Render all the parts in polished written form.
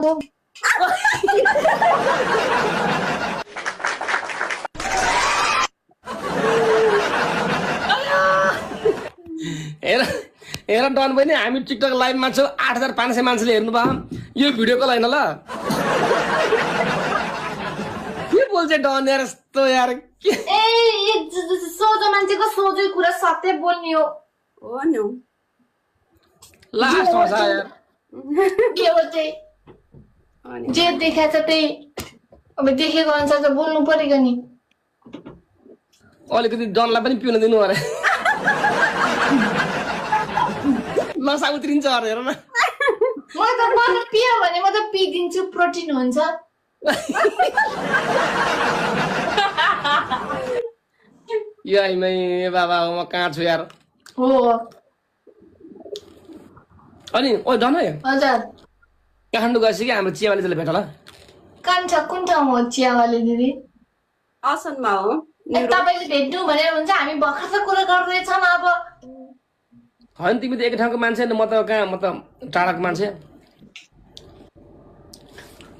हेर हेर डन पनि हामी टिकटक लाइभमा छौँ 8500 मान्छेले हेर्नु भयो यो भिडियोको लागि ल के बोल्छ डन यार यस्तो यार के सोझो मान्छेको सोझै कुरा सत्य बोल्ने हो नि लास्टमा छ यार के हो चाहिँ जे देखाएको छ त्यही अब देखेको अनुसार त बोल्नु परेको नि अलिकति डनलाई पनि पिउन दिनु अरे नसा उत्रिन्छ अरे हेर न म त पियो भने म त पिदिन्छु प्रोटिन हुन्छ यो आइमै बाबा म कहाँ छु यार हो अनि ओ डन है हजुर काठमाडौँ गएपछि कि हाम्रो चियावालीले भेट होला कान्छ कुन ठाउँ हो चियावाली दिदी असनमा हो तपाईँले भेट्नु भनेर हुन्छ हामी भर्खर त कुरा गर्दैछौँ अब होइन तिमी त एक ठाउँको मान्छे म त कहाँ म त टाढाको मान्छे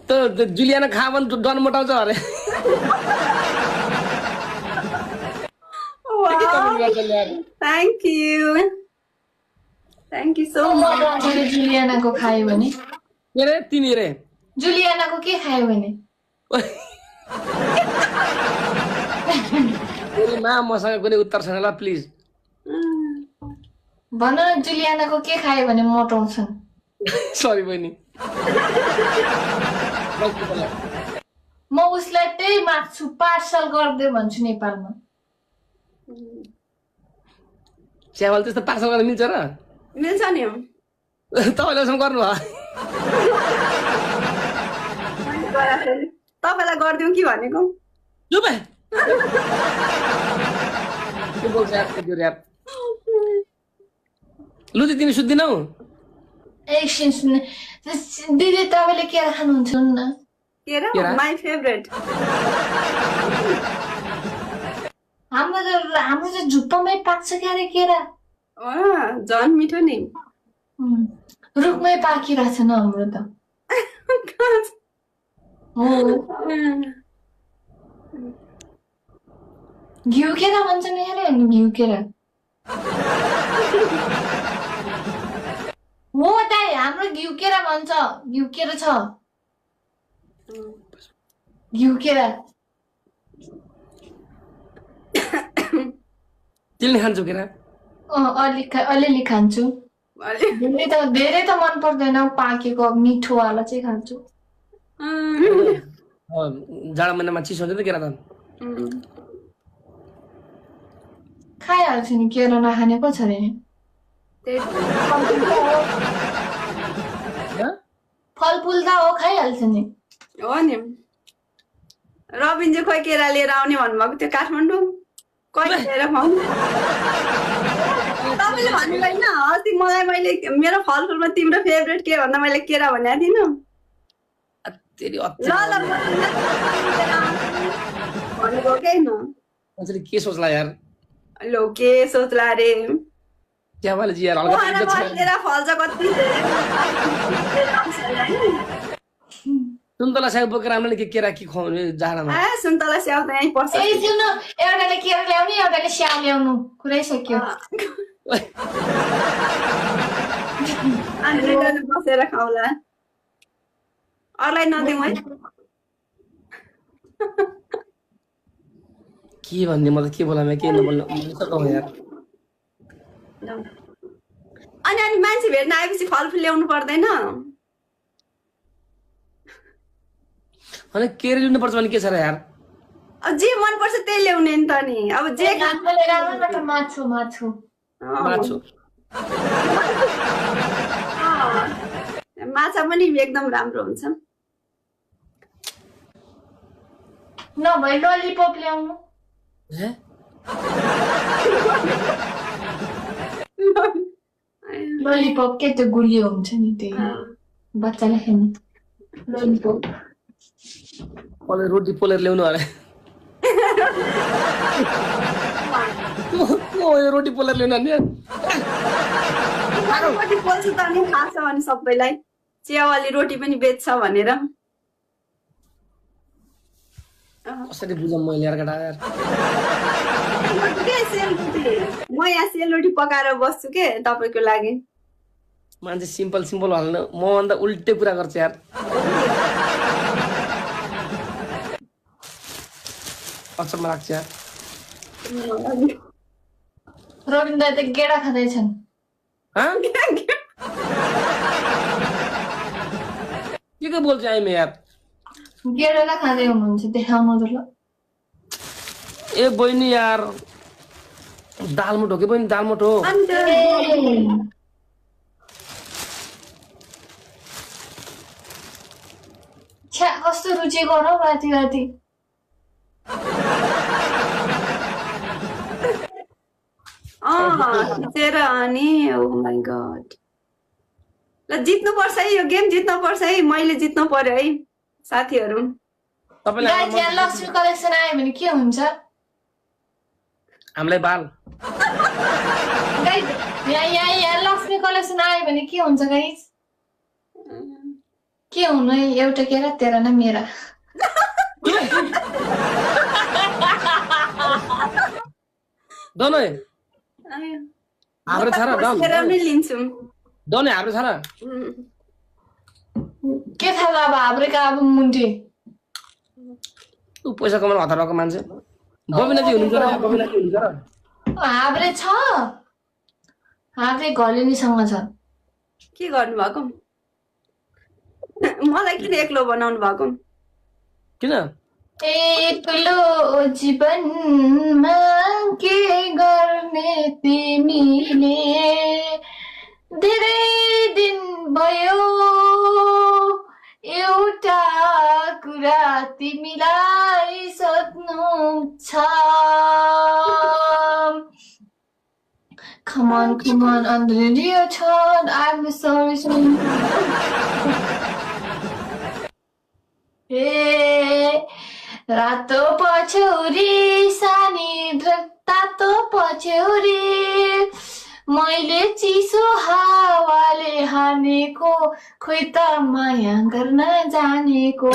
त जुलियाना खा भने डन मोटाउँछ अरे थ्याङ्क यू सो मच जुलियानाको खायो भने के रे तिमी रे जुलियानाको के खायो भने मा मसँग कुनै उत्तर छैन ल प्लिज भन न जुलियानाको के खायो भने मोटाउँछन् सरी बहिनी म उसलाई त्यही माग्छु पार्सल गरिदियो भन्छु नेपालमा चियावाली त्यस्तो पार्सल गर्न मिल्छ र मिल्छ नि तपाईँले यसमा गर्नु भयो तपाईँलाई गरिदिउँ कि भनेको चुप के बोल्छ यार यार लु तिमी सुत्दिनौ एकछिन सुन्ने दिदी तपाईँले केरा खानुहुन्छ न केरा माई फेभरेट हाम्रो चाहिँ झुप्पोमै पाक्छ क्यारे केरा झन् मिठो नि रुखमै पाकिरहेछ न हाम्रो त हो घिउ केरा भन्छ नि अरे घिउ केरा हो दाइ हाम्रो घिउ केरा भन्छ घिउ केरा छ घिउ केरा तिमीले खान्छौ केरा अलिअलि खान्छु धेरै त मन पर्दैन पाकेको मिठोवाला चाहिँ खान्छु जाडो महिनामा चिसो हुन्छ त केरा त खाइहाल्छु नि केरा नखाने पो छ अरे नि फलफुल त हो खाइहाल्छु नि हो नि रबिन चाहिँ खोइ केरा लिएर आउने भन्नुभएको त्यो काठमाडौँ कहिले लिएर खुवाउनु तपाईँले भन्नुभयो होइन अस्ति मलाई मैले मेरो फलफुलमा तिम्रो फेभरेट के भन्दा मैले केरा भनेको थिइनँ भनेको के न के सोच्ला यार लो के सोच्ला रे चियावाली जी यार केरा फल्छ कति सुन्तला स्याउ बोकेर आमाले के केरा के खुवाउने जाडामा सुन्तला स्याउ त यहीँ पर्छ एउटाले केरा ल्याउने एउटाले स्याउ ल्याउनु कुरै सक्यो बसेर खाउला अरूलाई नदिउँ है के भन्ने म त के बोलामे के नबोल्नु यार अनि मान्छे भेट्न आएपछि फलफुल ल्याउनु पर्दैन अनि केरा ल्याउनुपर्छ भने के छ र यार अब जे मन पर्छ त्यही ल्याउने नि त नि अब जे माछु माछु माछु माछा पनि एकदम राम्रो हुन्छ नभए ललिपप ल्याउनु ललिपप के त्यो गुलियो हुन्छ नि त्यही बच्चाले खाने ललिपप रोटी पोलेर ल्याउनु अरे रोटी पोलेर ल्याउनु रोटी पोल्छु त नि थाहा छ अनि सबैलाई चियावाली रोटी पनि बेच्छ भनेर कसरी बुझाउँ मैले यार केटा यार म यहाँ सेलरोटी पकाएर बस्छु के तपाईँको लागि मान्छे सिम्पल सिम्पल हाल्नु मभन्दा उल्टे कुरा गर्छ यार अचम्म लाग्छ यार रविन दाइ त गेडा खाँदैछन् हाँ? के बोल्छ आइमे यार गेडालाई खाँदै हुनुहुन्छ देखाउनु त ल ए बहिनी यार दालमुट हो कि बहिनी दालमुट हो अन्त छ्या कस्तो रुचि गरौ राति राति जितेर अनि ओ माई गॉड ल जित्नु पर्छ है यो गेम जित्नु पर्छ है मैले जित्नु पर्यो है साथीहरू तपाईलाई गाइस यहाँ लक्ष्मी कलेक्सन आयो भने के हुन्छ हामीलाई बाल गाइस यहाँ लक्ष्मी कलेक्सन आयो भने के हुन्छ गाइस के हुनु है एउटा केरा तेरा न मेरा दोनै हाम्रो छ र नै लिन्छु दोनै हाम्रो छ र के थाहा अब हाब्रेका अब मुन्टी ऊ पैसा कमाउनु हतार भएको मान्छे बबिनाजी हुनुहुन्छ र बबिनाजी हुनुहुन्छ र हाब्रे छ हाब्रे घलेनीसँग छ के गर्नु भएको मलाई किन एक्लो बनाउनु भएको किन एक्लो जीवनमा के गर्ने तिमीले धेरै दिन भयो एउटा कुरा तिमीलाई सोध्नु छ Come on, on the radio turn. I'm sorry. Hey, रातो पछौरी सानी तातो पछौरी मैले चिसो हावाले हानेको खोइ त माया गर्न जानेको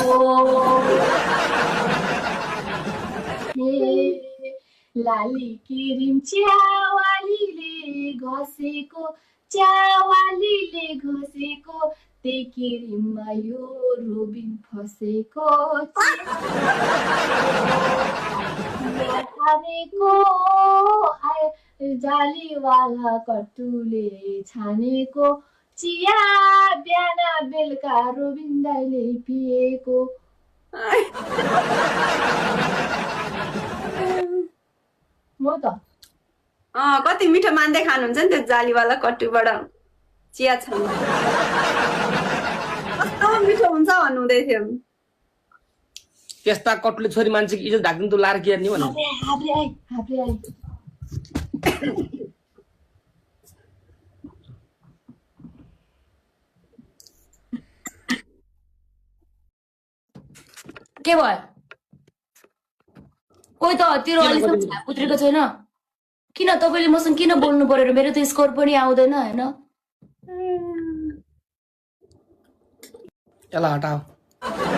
लाली किरिम च्यावालीले घसेको च्यावालीले घसेको त्यही किरिममा यो रोबिन फसेको छानेको जालीवाला कटुले छानेको चिया बिहान बेलुका रोबिन दाइले पिएको म त कति मिठो मान्दै खानुहुन्छ नि त्यो जालीवाला कट्टुबाट चिया छान कस्तो मिठो हुन्छ भन्नुहुँदै थियो त्यस्ता कटुले छोरी मान्छेको इज्जत ढाक्दिनु त लार के हेर्ने भन्नु हाब्रे आइ के भयो कोही त तेरो अहिलेसम्म छाप उत्रेको छैन किन तपाईँले मसँग किन बोल्नु पर्यो र मेरो त स्कोर पनि आउँदैन होइन यसलाई हटाऊ